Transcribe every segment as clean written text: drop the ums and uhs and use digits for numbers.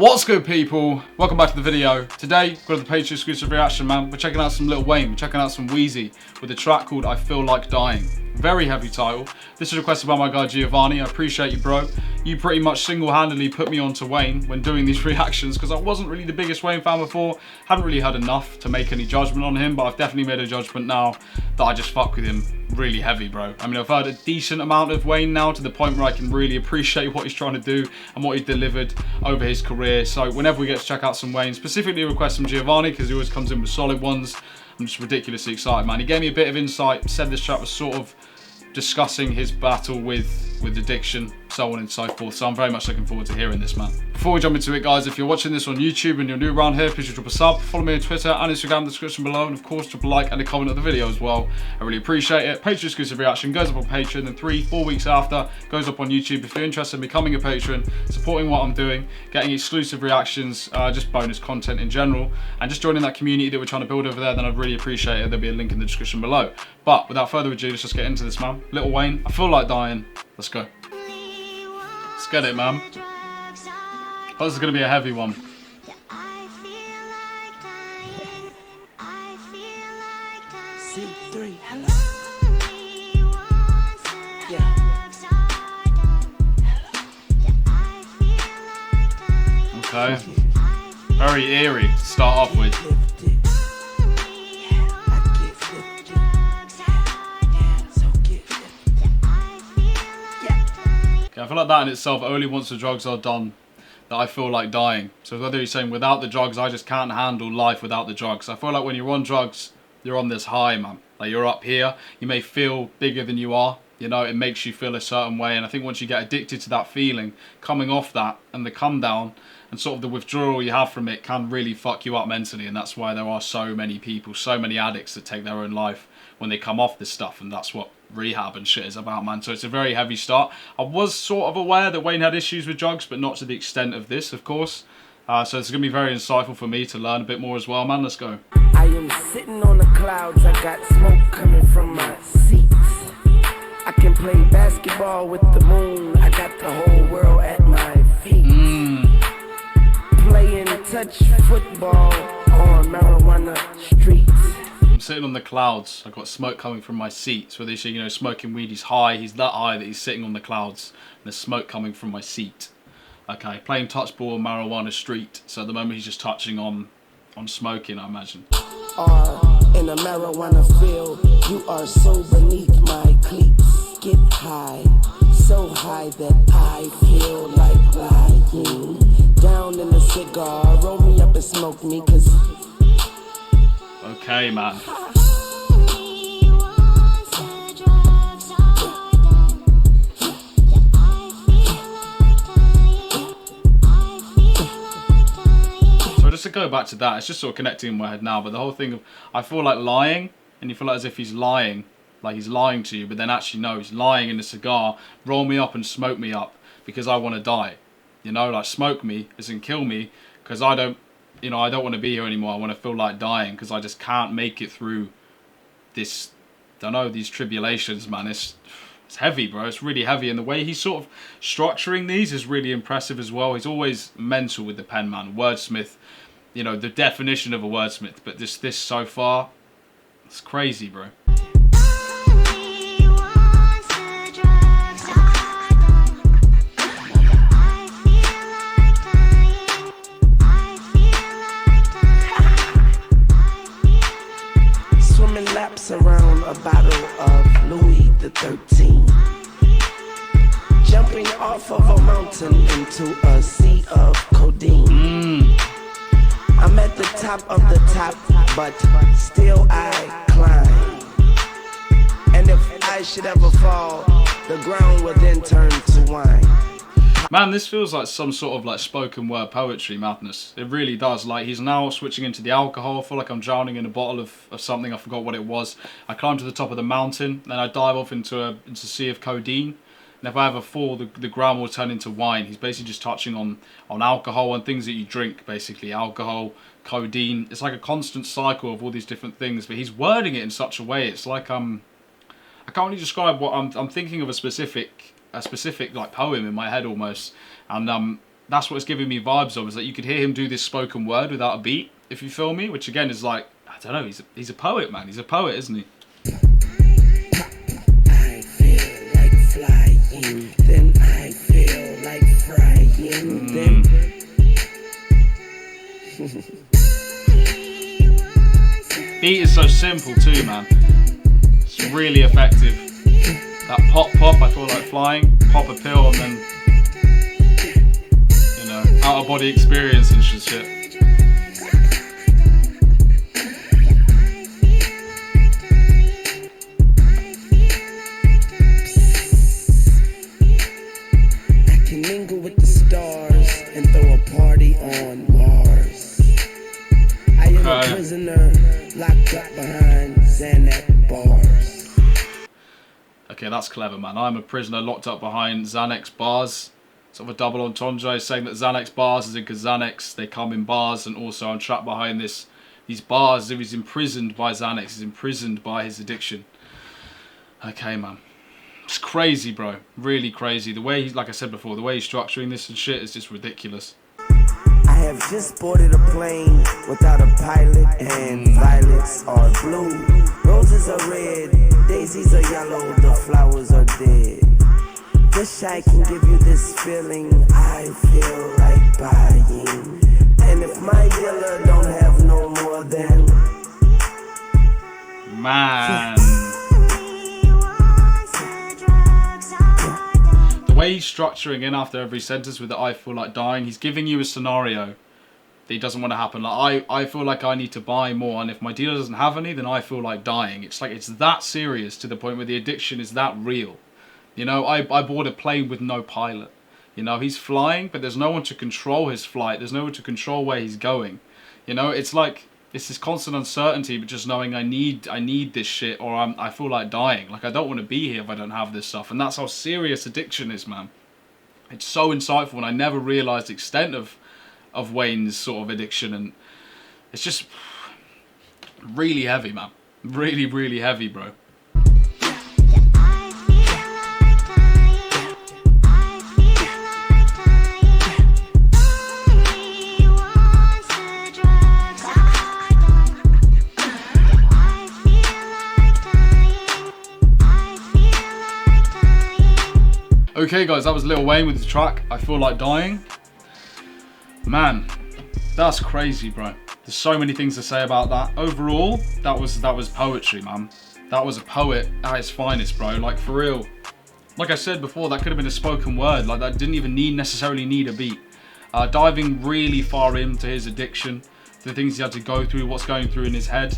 What's good, people? Welcome back to the video. Today, we've got the Patreon exclusive reaction, man. We're checking out some Lil Wayne, we're checking out some Wheezy with a track called I Feel Like Dying. Very heavy title. This is requested by my guy Giovanni. I appreciate you, bro. You pretty much single-handedly put me onto Wayne when doing these reactions because I wasn't really the biggest Wayne fan before. Haven't really heard enough to make any judgment on him, but I've definitely made a judgment now that I just fuck with him really heavy, bro. I mean, I've heard a decent amount of Wayne now to the point where I can really appreciate what he's trying to do and what he's delivered over his career. So whenever we get to check out some Wayne, specifically request from Giovanni because he always comes in with solid ones, I'm just ridiculously excited, man. He gave me a bit of insight, said this track was sort of discussing his battle with addiction, so on and so forth. So I'm very much looking forward to hearing this, man. Before we jump into it, guys, if you're watching this on YouTube and you're new around here, please drop a sub, follow me on Twitter and Instagram in the description below, and of course drop a like and a comment on the video as well. I really appreciate it. Patreon exclusive reaction goes up on Patreon, and 3-4 weeks after goes up on YouTube. If you're interested in becoming a patron, supporting what I'm doing, getting exclusive reactions, just bonus content in general, and just joining that community that we're trying to build over there, then I'd really appreciate it. There'll be a link in the description below. But without further ado, let's just get into this, man. Lil Wayne, I Feel Like Dying. Let's go. Let's get it, man. Oh, this is going to be a heavy one. C3, Okay. Very eerie to start off with. Okay, I feel like that in itself, only once the drugs are done that I feel like dying. So whether you're saying without the drugs, I just can't handle life without the drugs. I feel like when you're on drugs, you're on this high, man. Like you're up here, you may feel bigger than you are. You know, it makes you feel a certain way. And I think once you get addicted to that feeling, coming off that and the come down and sort of the withdrawal you have from it can really fuck you up mentally. And that's why there are so many people, so many addicts that take their own life when they come off this stuff. And that's what rehab and shit is about, man. So it's a very heavy start. I was sort of aware that Wayne had issues with drugs, but not to the extent of this, of course. So it's going to be very insightful for me to learn a bit more as well, man. Let's go. I am sitting on the clouds, I got smoke coming from my seats. I can play basketball with the moon, I got the whole world at my feet. Playing touch football on marijuana streets. I'm sitting on the clouds, I've got smoke coming from my seat. So they say, you know, smoking weed, he's high, he's that high that he's sitting on the clouds. And there's smoke coming from my seat. Okay, playing touch ball on marijuana street. So at the moment he's just touching on smoking, I imagine. In a marijuana field, you are so beneath my cleats. Get high, so high that I feel like lying down in a cigar. Roll me up and smoke me, cause okay, man. Just to go back to that, it's just sort of connecting in my head now, but the whole thing of I feel like lying, and you feel like as if he's lying, like he's lying to you, but then actually no, he's lying in a cigar. Roll me up and smoke me up because I want to die. You know, like smoke me as in kill me because I don't, you know, I don't want to be here anymore. I want to feel like dying because I just can't make it through this, I don't know, these tribulations, man. It's heavy, bro. It's really heavy, and the way he's sort of structuring these is really impressive as well. He's always mental with the pen, man. Wordsmith, you know, the definition of a wordsmith, but this so far, it's crazy, bro. swimming laps around a bottle of Louis the 13th. Jumping off of a mountain into a sea of codeine. I'm at the top of the top, but still I climb. And if I should ever fall, the ground will then turn to wine. Man, this feels like some sort of like spoken word poetry madness. It really does. Like he's now switching into the alcohol. I feel like I'm drowning in a bottle of something. I forgot what it was. I climb to the top of the mountain, then I dive off into a sea of codeine. And if I ever fall, the ground will turn into wine. He's basically just touching on alcohol and things that you drink, basically. Alcohol, codeine. It's like a constant cycle of all these different things. But he's wording it in such a way. It's like, I can't really describe what I'm thinking of a specific like poem in my head almost. And that's what it's giving me vibes of, is that you could hear him do this spoken word without a beat, if you feel me, which again is like, I don't know, he's a poet, man. He's a poet, isn't he? I feel like flying, then I feel like frying, then Beat is so simple too, man. It's really effective. That pop, I feel like flying, pop a pill, and then, you know, out of body experience and shit. I can mingle with the stars and throw a party on Mars. I am a prisoner locked up behind Xanax bars. Okay, that's clever, man. I'm a prisoner locked up behind Xanax bars. Sort of a double entendre, saying that Xanax bars is because Xanax, they come in bars, and also I'm trapped behind these bars. If he's imprisoned by Xanax, he's imprisoned by his addiction. Okay, man. It's crazy, bro. Really crazy. The way, like I said before, the way he's structuring this and shit is just ridiculous. I have just boarded a plane without a pilot, and violets are blue, roses are red, daisies are yellow, the flowers are dead. Wish I can give you this feeling I feel like buying, and if my dealer don't have no more than... Man. The way he's structuring in after every sentence with the I feel like dying, he's giving you a scenario that he doesn't want to happen. Like, I feel like I need to buy more, and if my dealer doesn't have any, then I feel like dying. It's like, it's that serious to the point where the addiction is that real. You know, I board a plane with no pilot. You know, he's flying, but there's no one to control his flight. There's no one to control where he's going. You know, it's like, it's this constant uncertainty, but just knowing I need this shit, or I feel like dying. Like, I don't want to be here if I don't have this stuff. And that's how serious addiction is, man. It's so insightful, and I never realised the extent of Wayne's sort of addiction, and it's just really heavy, man. Really, really heavy, bro. Okay guys, that was Lil Wayne with the track I Feel Like Dying. Man, that's crazy, bro. There's so many things to say about that. Overall, that was poetry, man. That was a poet at his finest, bro. Like, for real. Like I said before, that could have been a spoken word. Like, that didn't even necessarily need a beat. Diving really far into his addiction, the things he had to go through, what's going through in his head.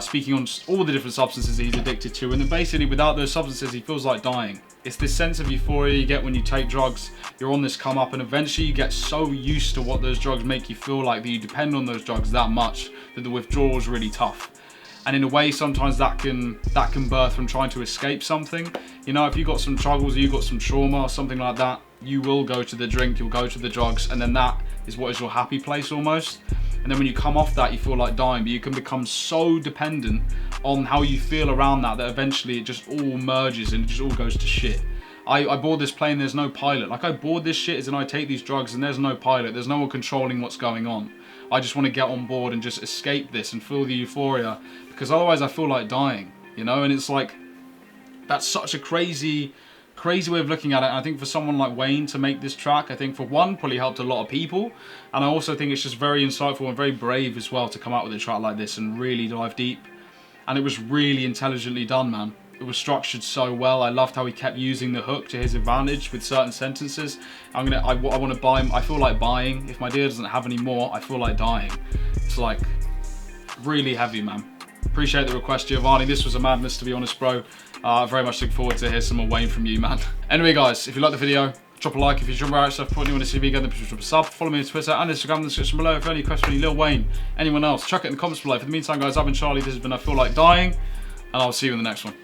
Speaking on all the different substances that he's addicted to, and then basically without those substances he feels like dying. It's this sense of euphoria you get when you take drugs. You're on this come up, and eventually you get so used to what those drugs make you feel like that you depend on those drugs that much that the withdrawal is really tough. And in a way, sometimes that can birth from trying to escape something. You know, if you've got some struggles, or you've got some trauma or something like that, you will go to the drink, you'll go to the drugs, and then that is what is your happy place almost. And then when you come off that, you feel like dying, but you can become so dependent on how you feel around that eventually it just all merges and it just all goes to shit. I board this plane, there's no pilot. Like, I board this shit as in I take these drugs and there's no pilot, there's no one controlling what's going on. I just want to get on board and just escape this and feel the euphoria, because otherwise I feel like dying, you know? And it's like, that's such a crazy way of looking at it. And I think for someone like Wayne to make this track, I think for one, probably helped a lot of people, and I also think it's just very insightful and very brave as well to come out with a track like this and really dive deep. And it was really intelligently done, man. It was structured so well. I loved how he kept using the hook to his advantage with certain sentences. I want to buy him. I feel like buying. If my dealer doesn't have any more, I feel like dying. It's like really heavy, man. Appreciate the request, Giovanni. This was a madness, to be honest, bro. Very much look forward to hear some more Wayne from you, man. Anyway, guys, if you like the video, drop a like. If you're about stuff, put you want to see me again, then drop a sub. Follow me on Twitter and Instagram in the description below. If you have any questions for Lil Wayne, anyone else, chuck it in the comments below. For the meantime, guys, I've been Charlie. This has been I Feel Like Dying, and I'll see you in the next one.